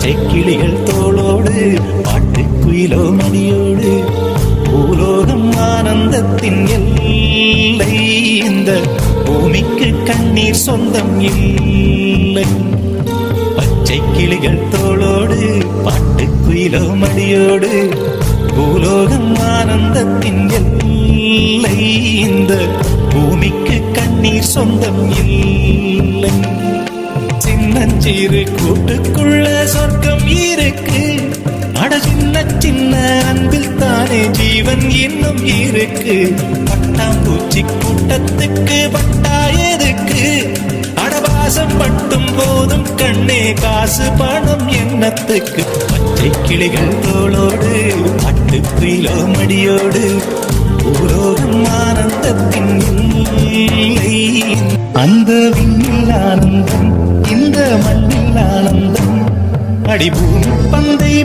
பச்சை கிளிகள் தோளோடு பாட்டுக்குயிலோ மணியோடு பூலோகம் ஆனந்தத்தின் எல்லை. இந்த பூமிக்கு கண்ணீர் சொந்தம் இல்லை. பச்சை கிளிகள் தோளோடு பாட்டுக்குயிலோ மணியோடு பூலோகம் ஆனந்தத்தின் எல்லை. இந்த பூமிக்கு கண்ணீர் சொந்தம் இல்லை. சின்னஞ்சிறு கூட்டுக்குள்ள சொர்க்கம் இருக்கு. அட சின்ன சின்ன அன்பில் தானே ஜீவன் இன்னும் இருக்கு. பட்டாம்பூச்சி கூட்டத்துக்கு பட்டாயதுக்கு. அடவாசம் பட்டும் போதும் கண்ணே காசு பணம் எண்ணத்துக்கு. பச்சை கிளிகள் தோளோடு பட்டுக்குயிலோ மடியோடு பூலோகம் ஆனந்தத்தின் இல்லை. அந்த விண்ணில் ஆனந்தம் இந்த மண்ணில் ஆனந்தம். அடிபூமி பந்தை